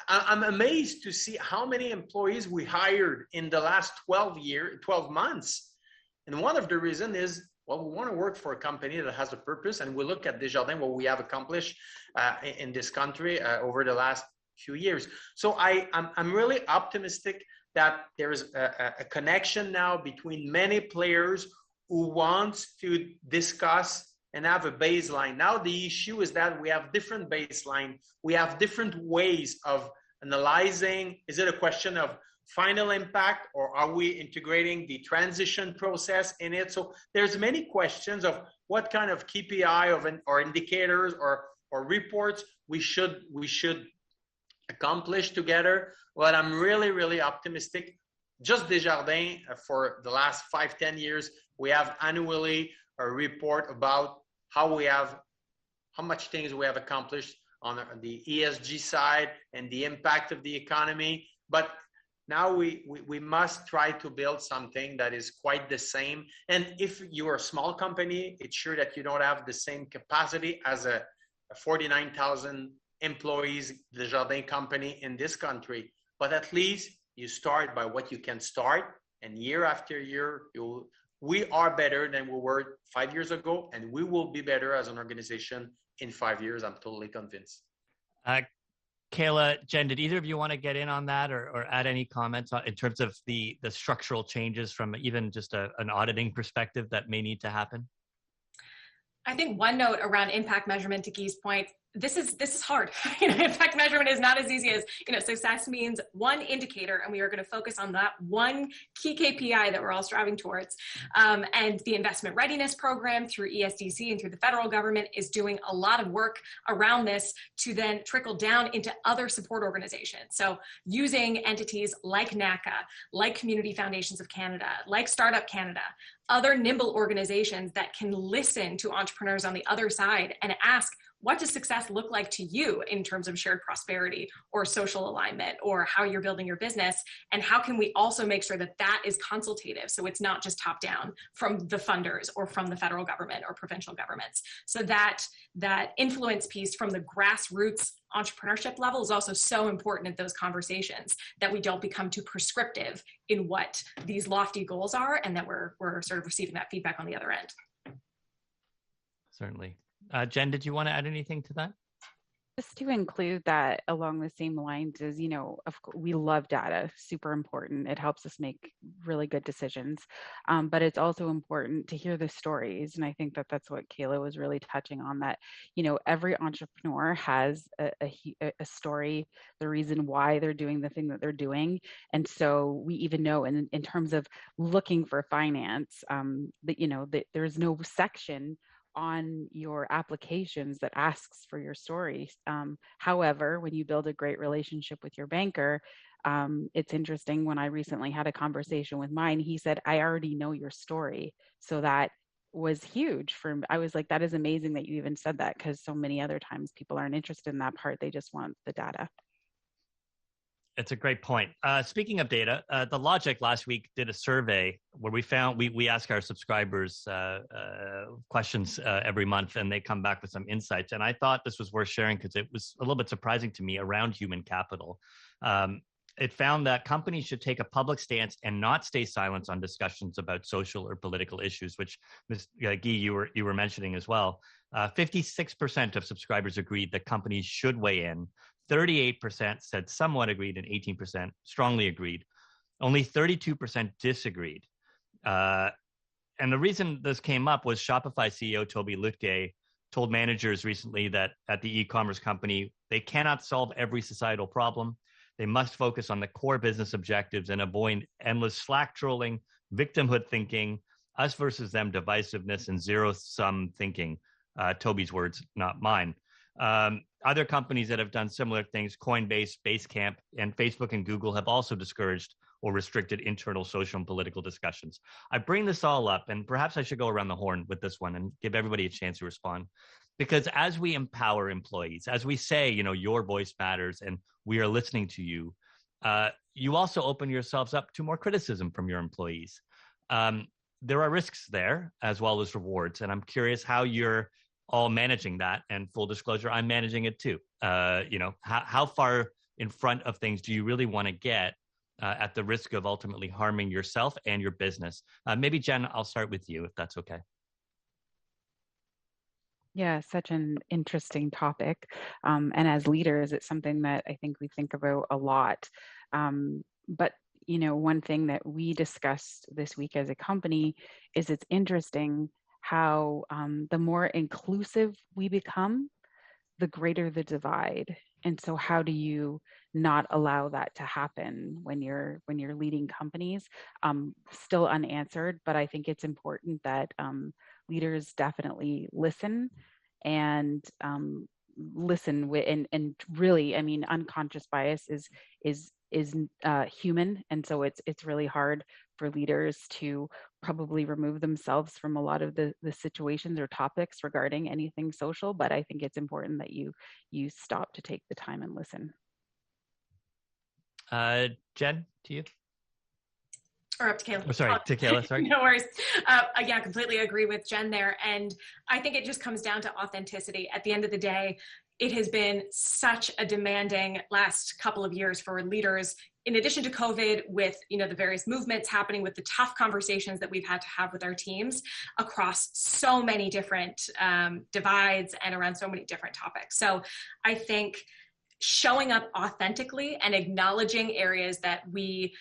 I'm amazed to see how many employees we hired in the last 12 months. And one of the reasons is, well, we want to work for a company that has a purpose, and we look at Desjardins, what we have accomplished in this country over the last few years. So I'm really optimistic that there is a connection now between many players who wants to discuss and have a baseline. Now the issue is that we have different baseline. We have different ways of analyzing. Is it a question of final impact, or are we integrating the transition process in it? So there's many questions of what kind of KPI or indicators or reports we should accomplish together. But I'm really, really optimistic. Just Desjardins, for the last 5-10 years, we have annually a report about how much things we have accomplished on the ESG side and the impact of the economy. But now we must try to build something that is quite the same. And if you're a small company, it's sure that you don't have the same capacity as a 49,000 employees Desjardins company in this country. But at least you start by what you can start, and year after year, we are better than we were 5 years ago, and we will be better as an organization in 5 years. I'm totally convinced. Kayla, Jen, did either of you want to get in on that or add any comments in terms of the structural changes from even just an auditing perspective that may need to happen? I think one note around impact measurement, to Guy's point, this is hard. Impact measurement is not as easy as, success means one indicator, and we are going to focus on that one key KPI that we're all striving towards. And the investment readiness program through ESDC and through the federal government is doing a lot of work around this to then trickle down into other support organizations. So using entities like NACA, like Community Foundations of Canada, like Startup Canada, other nimble organizations that can listen to entrepreneurs on the other side and ask, what does success look like to you in terms of shared prosperity or social alignment or how you're building your business? And how can we also make sure that that is consultative, so it's not just top down from the funders or from the federal government or provincial governments? So that influence piece from the grassroots entrepreneurship level is also so important in those conversations, that we don't become too prescriptive in what these lofty goals are, and that we're sort of receiving that feedback on the other end. Certainly. Jen, did you want to add anything to that? Just to include that along the same lines as, we love data, super important. It helps us make really good decisions. But it's also important to hear the stories. And I think that that's what Kayla was really touching on, that, every entrepreneur has a story, the reason why they're doing the thing that they're doing. And so we even know in terms of looking for finance, that there's no section on your applications that asks for your story. However, when you build a great relationship with your banker, it's interesting. When I recently had a conversation with mine, he said, I already know your story. So that was huge for me. I was like, that is amazing that you even said that, because so many other times people aren't interested in that part. They just want the data. It's a great point. Speaking of data, The Logic last week did a survey where we ask our subscribers questions every month, and they come back with some insights. And I thought this was worth sharing because it was a little bit surprising to me around human capital. It found that companies should take a public stance and not stay silent on discussions about social or political issues, which Ms. Guy, you were mentioning as well. 56% of subscribers agreed that companies should weigh in. 38% said somewhat agreed, and 18% strongly agreed. Only 32% disagreed. And the reason this came up was Shopify CEO Toby Lütke told managers recently that at the e-commerce company, they cannot solve every societal problem. They must focus on the core business objectives and avoid endless Slack trolling, victimhood thinking, us versus them divisiveness, and zero-sum thinking. Toby's words, not mine. Other companies that have done similar things, Coinbase, Basecamp, and Facebook and Google have also discouraged or restricted internal social and political discussions. I bring this all up, and perhaps I should go around the horn with this one and give everybody a chance to respond. Because as we empower employees, as we say, your voice matters and we are listening to you, you also open yourselves up to more criticism from your employees. There are risks there as well as rewards. And I'm curious how you're all managing that. And full disclosure, I'm managing it too. How far in front of things do you really want to get at the risk of ultimately harming yourself and your business? Maybe Jenn, I'll start with you if that's okay. Yeah, such an interesting topic. And as leaders, it's something that I think we think about a lot. But, one thing that we discussed this week as a company is it's interesting how the more inclusive we become, the greater the divide. And so how do you not allow that to happen when you're leading companies? Still unanswered, but I think it's important that leaders definitely listen and listen and really, unconscious bias is human, and so it's really hard for leaders to probably remove themselves from a lot of the situations or topics regarding anything social. But I think it's important that you stop to take the time and listen. Jenn, to you. Or up to Kayla. Oh, sorry, to Kayla, sorry. No worries. Yeah, completely agree with Jenn there. And I think it just comes down to authenticity. At the end of the day, it has been such a demanding last couple of years for leaders, in addition to COVID, with the various movements happening, with the tough conversations that we've had to have with our teams across so many different divides and around so many different topics. So I think showing up authentically and acknowledging areas that we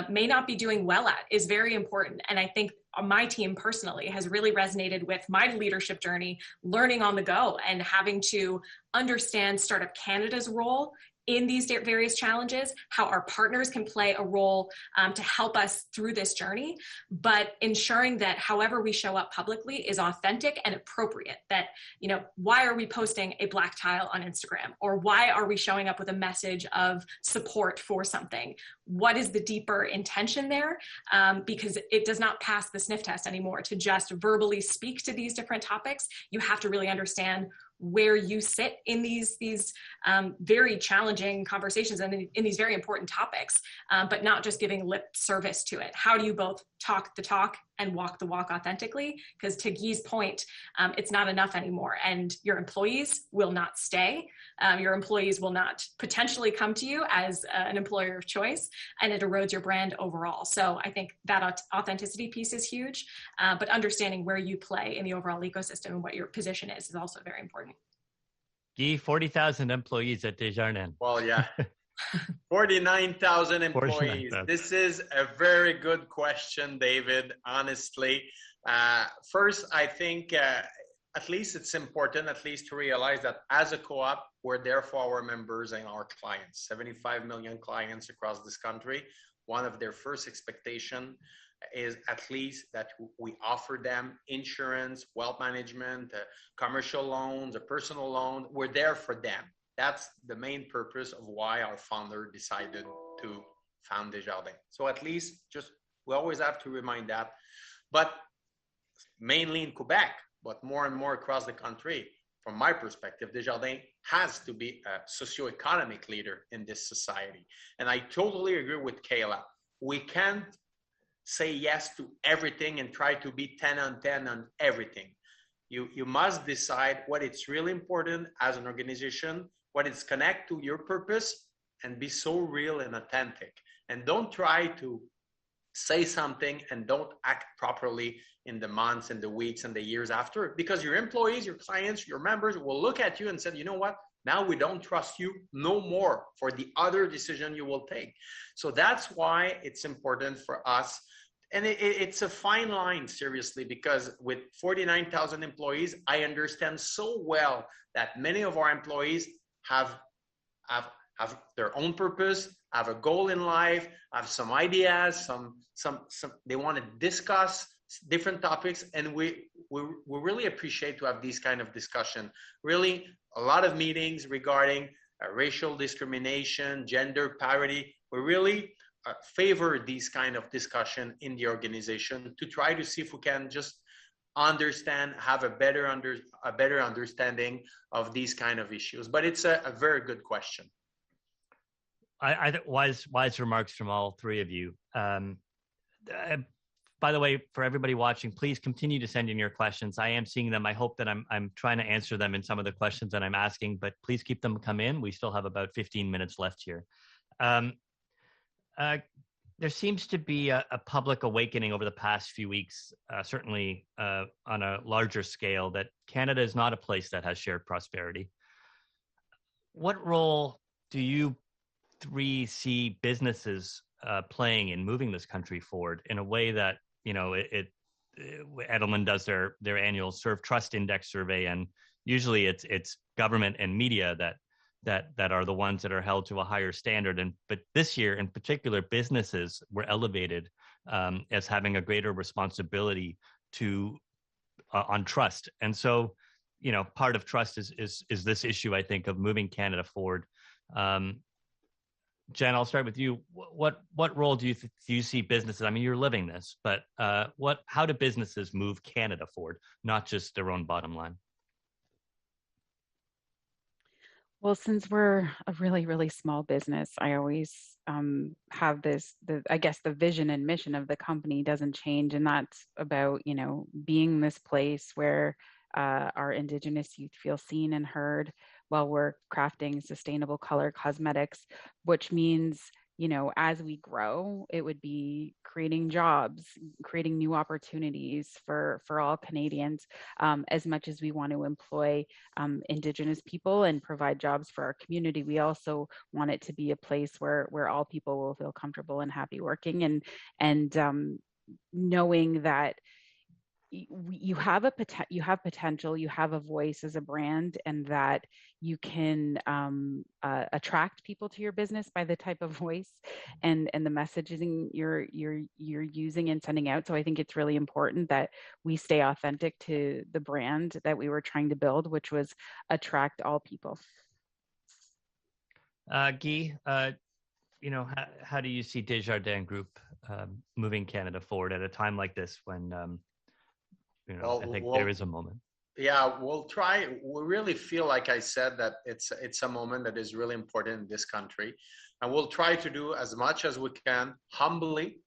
may not be doing well at is very important. And I think my team personally has really resonated with my leadership journey, learning on the go and having to understand Startup Canada's role in these various challenges, how our partners can play a role to help us through this journey, but ensuring that however we show up publicly is authentic and appropriate. That, why are we posting a black tile on Instagram? Or why are we showing up with a message of support for something? What is the deeper intention there? Because it does not pass the sniff test anymore to just verbally speak to these different topics. You have to really understand where you sit in these very challenging conversations and in these very important topics, but not just giving lip service to it. How do you both talk the talk and walk the walk authentically? Because to Guy's point, it's not enough anymore, and your employees will not stay. Your employees will not potentially come to you as an employer of choice, and it erodes your brand overall. So I think that authenticity piece is huge, but understanding where you play in the overall ecosystem and what your position is also very important. Guy, 40,000 employees at Desjardins. Well, yeah. 49,000 employees. 49,000. This is a very good question, David, honestly. First, I think at least it's important to realize that as a co-op, we're there for our members and our clients. 75 million clients across this country. One of their first expectation is at least that we offer them insurance, wealth management, commercial loans, a personal loan. We're there for them. That's the main purpose of why our founder decided to found Desjardins. So at least we always have to remind that, but mainly in Quebec, but more and more across the country, from my perspective, Desjardins has to be a socioeconomic leader in this society. And I totally agree with Kayla. We can't say yes to everything and try to be 10 on 10 on everything. You must decide what it's really important as an organization, what it's connect to your purpose, and be so real and authentic. And don't try to say something and don't act properly in the months and the weeks and the years after, because your employees, your clients, your members will look at you and say, you know what, now we don't trust you no more for the other decision you will take. So that's why it's important for us. And it's a fine line, seriously, because with 49,000 employees, I understand so well that many of our employees have their own purpose, have a goal in life, have some ideas, some they want to discuss different topics, and we really appreciate to have these kind of discussion. Really, a lot of meetings regarding racial discrimination, gender parity. We really favor these kind of discussion in the organization to try to see if we can just understand, have a better understanding of these kind of issues. But it's a very good question. I wise remarks from all three of you. By the way, for everybody watching, please continue to send in your questions. I am seeing them. I hope that I'm trying to answer them in some of the questions that I'm asking, but please keep them come in. We still have about 15 minutes left here. There seems to be a public awakening over the past few weeks, certainly on a larger scale, that Canada is not a place that has shared prosperity. What role do you three see businesses playing in moving this country forward in a way that, you know, Edelman does their annual Serve Trust Index survey, and usually it's government and media that are the ones that are held to a higher standard. But this year in particular, businesses were elevated as having a greater responsibility on trust. And so, you know, part of trust is this issue, I think, of moving Canada forward. Jenn, I'll start with you. What role do you see businesses? I mean, you're living this, but how do businesses move Canada forward, not just their own bottom line? Well, since we're a really, really small business, I always have I guess the vision and mission of the company doesn't change. And that's about, you know, being this place where our Indigenous youth feel seen and heard while we're crafting sustainable color cosmetics, which means, you know, as we grow, it would be creating jobs, creating new opportunities for all Canadians. As much as we want to employ Indigenous people and provide jobs for our community, we also want it to be a place where all people will feel comfortable and happy working, and knowing that you have potential, you have a voice as a brand, and that you can attract people to your business by the type of voice and the messaging you're using and sending out. So I think it's really important that we stay authentic to the brand that we were trying to build, which was attract all people. Guy, you know, how do you see Desjardins Group moving Canada forward at a time like this when you know, I think there is a moment? Yeah, we'll try. We really feel, like I said, that it's a moment that is really important in this country. And we'll try to do as much as we can, humbly,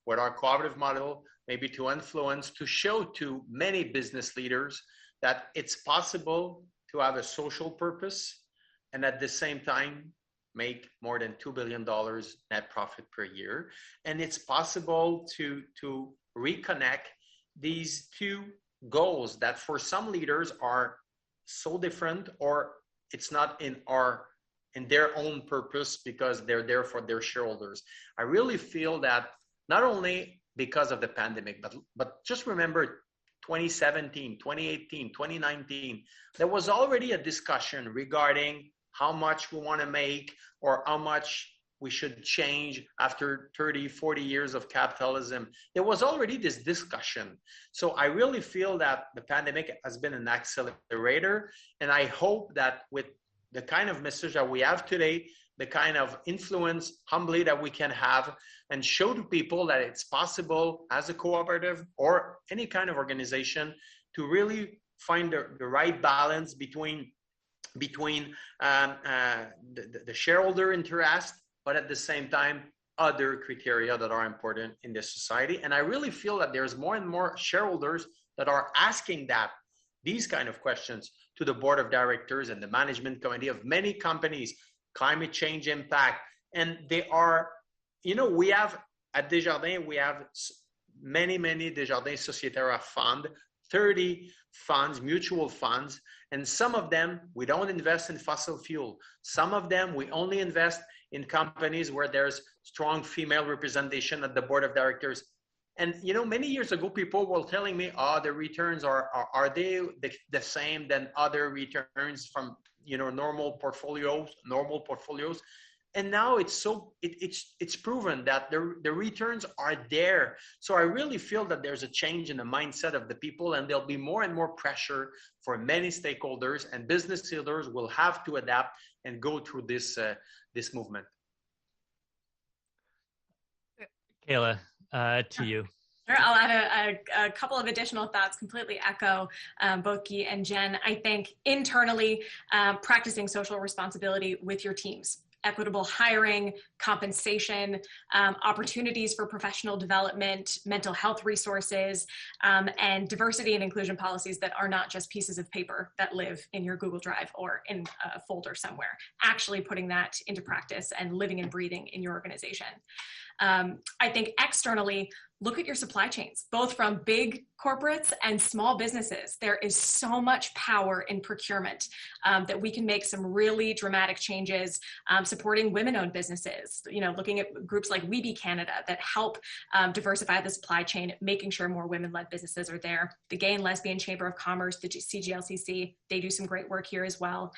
with our cooperative model, maybe to influence, to show to many business leaders that it's possible to have a social purpose and at the same time make more than $2 billion net profit per year. And it's possible to reconnect these two goals that for some leaders are so different, or it's not in their own purpose because they're there for their shareholders. I really feel that not only because of the pandemic, but just remember 2017, 2018, 2019, there was already a discussion regarding how much we want to make or how much we should change after 30, 40 years of capitalism. There was already this discussion. So I really feel that the pandemic has been an accelerator. And I hope that with the kind of message that we have today, the kind of influence humbly that we can have and show to people that it's possible as a cooperative or any kind of organization to really find the right balance between the shareholder interest, but at the same time, other criteria that are important in this society. And I really feel that there's more and more shareholders that are asking these kind of questions to the board of directors and the management committee of many companies, climate change impact. And they are, we have at Desjardins, we have many Desjardins Sociétaire fund, 30 funds, mutual funds, and some of them, we don't invest in fossil fuel. Some of them, we only invest in companies where there's strong female representation at the board of directors. And, many years ago, people were telling me, the returns are they the same than other returns from, normal portfolios? And now it's proven that the returns are there. So I really feel that there's a change in the mindset of the people, and there'll be more and more pressure for many stakeholders, and business leaders will have to adapt and go through this movement. Kayla, to you. Sure, I'll add a couple of additional thoughts, completely echo both Guy and Jen. I think internally, practicing social responsibility with your teams. Equitable hiring, compensation, opportunities for professional development, mental health resources, and diversity and inclusion policies that are not just pieces of paper that live in your Google Drive or in a folder somewhere. Actually putting that into practice and living and breathing in your organization. I think externally, look at your supply chains, both from big corporates and small businesses. There is so much power in procurement that we can make some really dramatic changes, supporting women-owned businesses, looking at groups like We Be Canada that help diversify the supply chain, making sure more women-led businesses are there. The Gay and Lesbian Chamber of Commerce, the CGLCC, they do some great work here as well.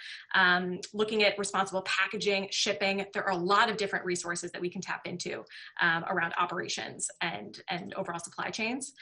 Looking at responsible packaging, shipping, there are a lot of different resources that we can tap into around operations and overall supply chains.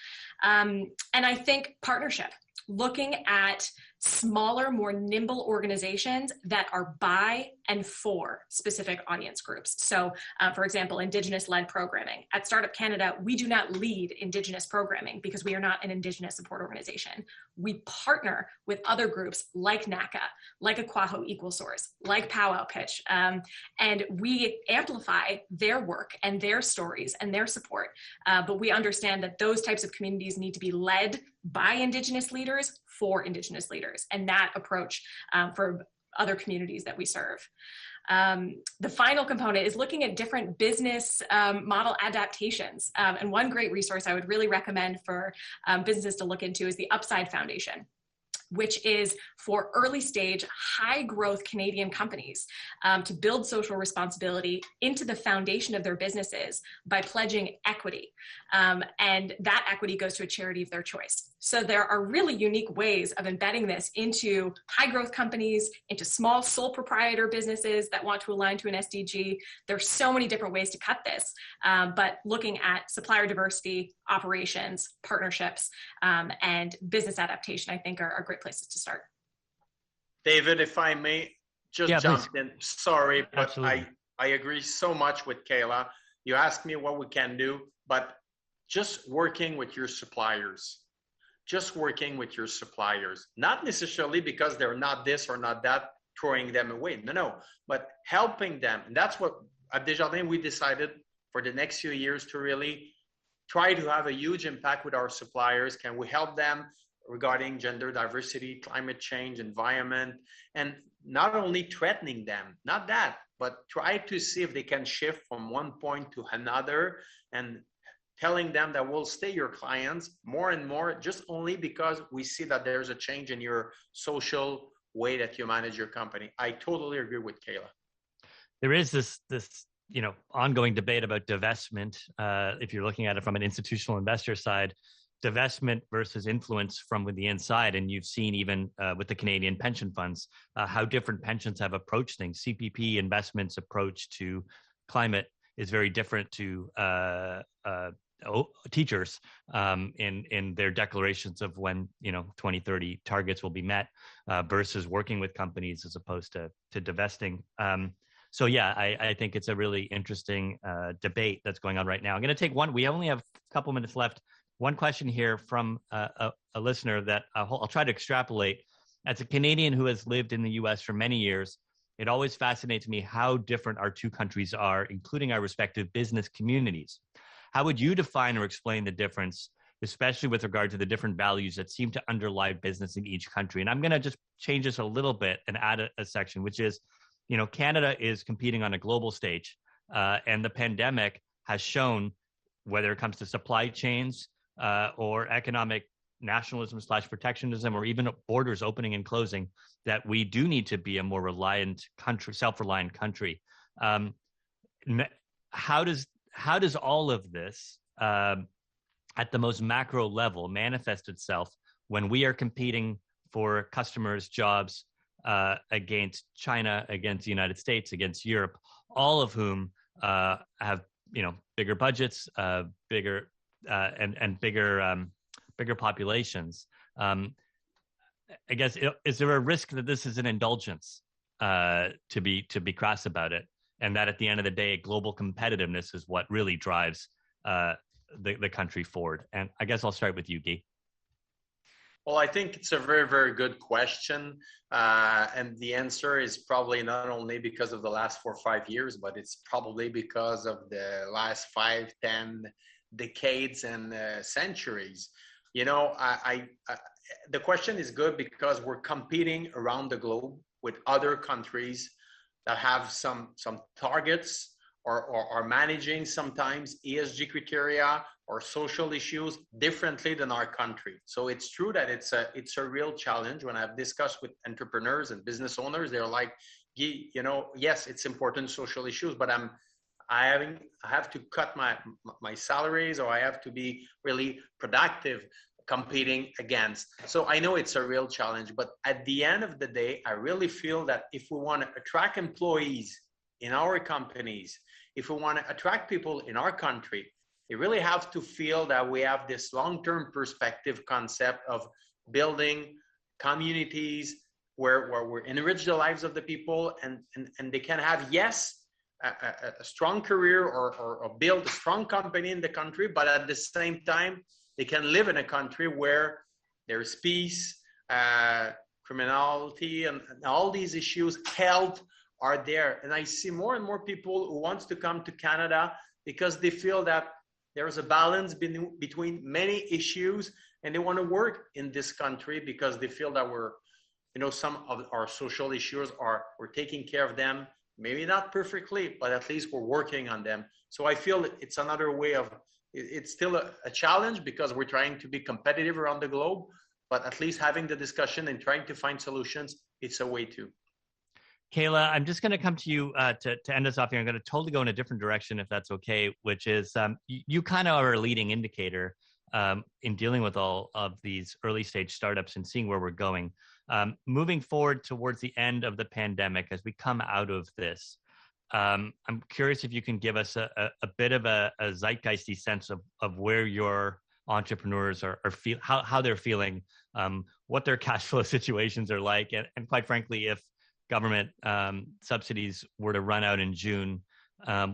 And I think partnership, looking at smaller, more nimble organizations that are by and for specific audience groups. So, for example, Indigenous-led programming. At Startup Canada, we do not lead Indigenous programming because we are not an Indigenous support organization. We partner with other groups like NACA, like Aquaho Equal Source, like Powwow Pitch, and we amplify their work and their stories and their support. But we understand that those types of communities need to be led by Indigenous leaders for Indigenous leaders, and that approach for other communities that we serve. The final component is looking at different business model adaptations. And one great resource I would really recommend for businesses to look into is the Upside Foundation, which is for early stage, high growth Canadian companies to build social responsibility into the foundation of their businesses by pledging equity. And that equity goes to a charity of their choice. So there are really unique ways of embedding this into high growth companies, into small sole proprietor businesses that want to align to an SDG. There's so many different ways to cut this, but looking at supplier diversity, operations, partnerships, and business adaptation, I think are great places to start. David, if I may just jump in. Sorry, but Absolutely. I agree so much with Kayla. You asked me what we can do, but just working with your suppliers. Just working with your suppliers, not necessarily because they're not this or not that, throwing them away. No, but helping them. And that's what at Desjardins we decided for the next few years to really try to have a huge impact with our suppliers. Can we help them regarding gender diversity, climate change, environment, and not only threatening them, not that, but try to see if they can shift from one point to another and telling them that we'll stay your clients more and more, just only because we see that there's a change in your social way that you manage your company. I totally agree with Kayla. There is this ongoing debate about divestment. If you're looking at it from an institutional investor side, divestment versus influence from the inside. And you've seen even with the Canadian pension funds, how different pensions have approached things. CPP Investments' approach to climate is very different to teachers in their declarations of when 2030 targets will be met versus working with companies as opposed to divesting. So yeah, I think it's a really interesting debate that's going on right now. I'm going to take one. We only have a couple minutes left. One question here from a listener that I'll try to extrapolate. As a Canadian who has lived in the US for many years, it always fascinates me how different our two countries are, including our respective business communities. How would you define or explain the difference, especially with regard to the different values that seem to underlie business in each country? And I'm going to just change this a little bit and add a section, which is, Canada is competing on a global stage, and the pandemic has shown, whether it comes to supply chains or economic nationalism / protectionism, or even borders opening and closing, that we do need to be a more reliant country, self-reliant country. How does all of this at the most macro level manifest itself when we are competing for customers, jobs against China, against the United States, against Europe, all of whom have bigger budgets, bigger populations? I guess, is there a risk that this is an indulgence, to be crass about it, and that at the end of the day, global competitiveness is what really drives the country forward? And I guess I'll start with you, Guy. Well, I think it's a very, very good question. And the answer is probably not only because of the last 4 or 5 years, but it's probably because of the last 5, 10 decades and centuries. The question is good because we're competing around the globe with other countries that have some targets or are managing sometimes ESG criteria or social issues differently than our country. So it's true that it's a real challenge. When I've discussed with entrepreneurs and business owners, they're like, yes, it's important social issues, but I have to cut my salaries, or I have to be really productive competing against. So I know it's a real challenge, but at the end of the day, I really feel that if we want to attract employees in our companies, if we want to attract people in our country, you really have to feel that we have this long-term perspective concept of building communities where we enrich the lives of the people, and they can have, yes, a strong career or build a strong company in the country, but at the same time, they can live in a country where there's peace, criminality, and all these issues, health, are there. And I see more and more people who wants to come to Canada because they feel that there's a balance between many issues, and they want to work in this country because they feel that some of our social issues we're taking care of them, maybe not perfectly, but at least we're working on them. So I feel it's another way of, it's still a challenge because we're trying to be competitive around the globe, but at least having the discussion and trying to find solutions, it's a way to. Kayla, I'm just going to come to you to end us off here. I'm going to totally go in a different direction, if that's okay, which is you kind of are a leading indicator in dealing with all of these early stage startups and seeing where we're going. Moving forward towards the end of the pandemic, as we come out of this, I'm curious if you can give us a bit of a zeitgeisty sense of where your entrepreneurs are how they're feeling, what their cash flow situations are like, and quite frankly, if government subsidies were to run out in June,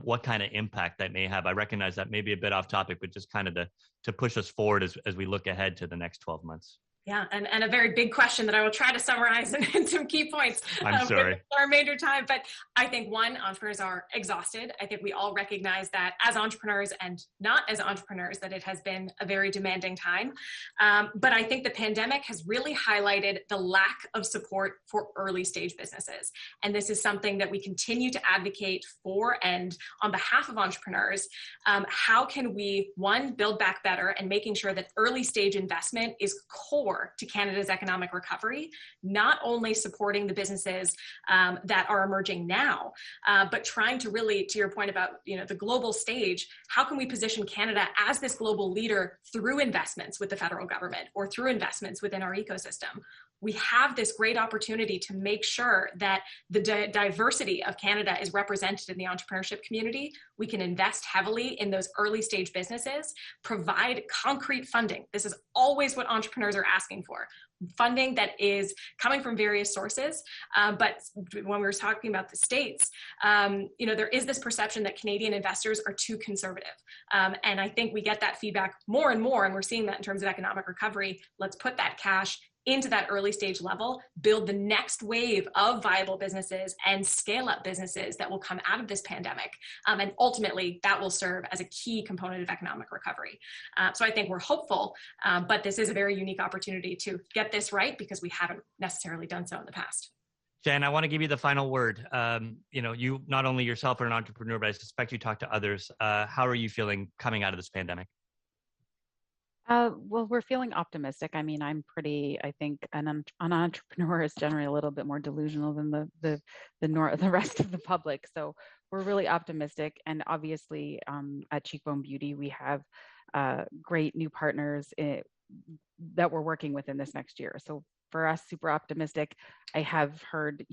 what kind of impact that may have. I recognize that may be a bit off topic, but just kind of to push us forward as we look ahead to the next 12 months. Yeah, and a very big question that I will try to summarize in some key points. I'm sorry. With our remainder time, but I think entrepreneurs are exhausted. I think we all recognize that as entrepreneurs and not as entrepreneurs, that it has been a very demanding time. But I think the pandemic has really highlighted the lack of support for early stage businesses. And this is something that we continue to advocate for, and on behalf of entrepreneurs, how can we, one, build back better and making sure that early stage investment is core to Canada's economic recovery, not only supporting the businesses that are emerging now, but trying to really, to your point about the global stage, how can we position Canada as this global leader through investments with the federal government or through investments within our ecosystem? we have this great opportunity to make sure that the diversity of Canada is represented in the entrepreneurship community. We can invest heavily in those early stage businesses, provide concrete funding. This is always what entrepreneurs are asking for. Funding that is coming from various sources. But when we were talking about the States, there is this perception that Canadian investors are too conservative. And I think we get that feedback more and more, and we're seeing that in terms of economic recovery. Let's put that cash into that early stage level, build the next wave of viable businesses and scale up businesses that will come out of this pandemic. And ultimately that will serve as a key component of economic recovery. So I think we're hopeful, but this is a very unique opportunity to get this right because we haven't necessarily done so in the past. Jen, I want to give you the final word. You not only yourself are an entrepreneur, but I suspect you talk to others. How are you feeling coming out of this pandemic? Well, we're feeling optimistic. I mean, I think an entrepreneur is generally a little bit more delusional than the rest of the public. So we're really optimistic. And obviously at Cheekbone Beauty, we have great new partners that we're working with in this next year. So for us, super optimistic. I have heard,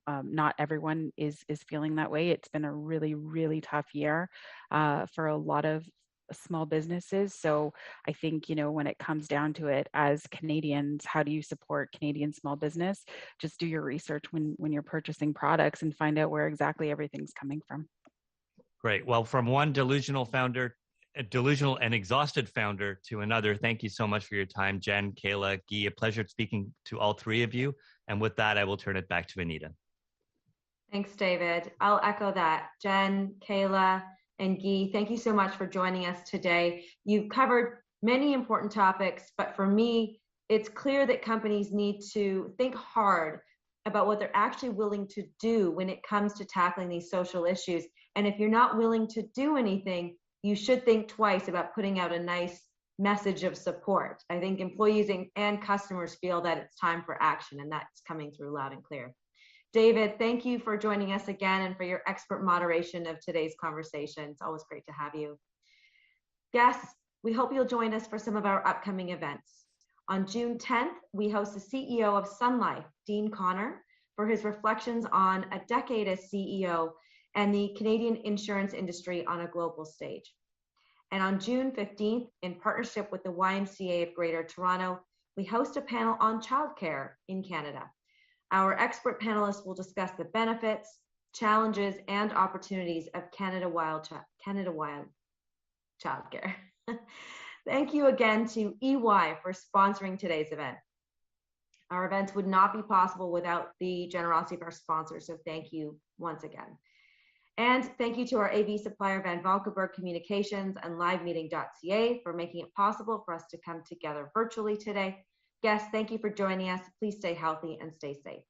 not everyone is feeling that way. It's been a really, really tough year for a lot of small businesses. So I think, when it comes down to it, as Canadians, how do you support Canadian small business? Just do your research when you're purchasing products and find out where exactly everything's coming from. Great. Well, from one delusional and exhausted founder to another, thank you so much for your time, Jenn, Kayla, Guy. A pleasure speaking to all three of you. And with that, I will turn it back to Anita. Thanks, David. I'll echo that. Jenn, Kayla, and Guy, thank you so much for joining us today. You've covered many important topics, but for me, it's clear that companies need to think hard about what they're actually willing to do when it comes to tackling these social issues. And if you're not willing to do anything, you should think twice about putting out a nice message of support. I think employees and customers feel that it's time for action, and that's coming through loud and clear. David, thank you for joining us again and for your expert moderation of today's conversation. It's always great to have you. Guests, we hope you'll join us for some of our upcoming events. On June 10th, we host the CEO of Sun Life, Dean Connor, for his reflections on a decade as CEO and the Canadian insurance industry on a global stage. And on June 15th, in partnership with the YMCA of Greater Toronto, we host a panel on childcare in Canada. Our expert panelists will discuss the benefits, challenges, and opportunities of Canada-wide childcare. Thank you again to EY for sponsoring today's event. Our events would not be possible without the generosity of our sponsors, so thank you once again. And thank you to our AV supplier, Van Valkenburg Communications and livemeeting.ca for making it possible for us to come together virtually today. Guests, thank you for joining us. Please stay healthy and stay safe.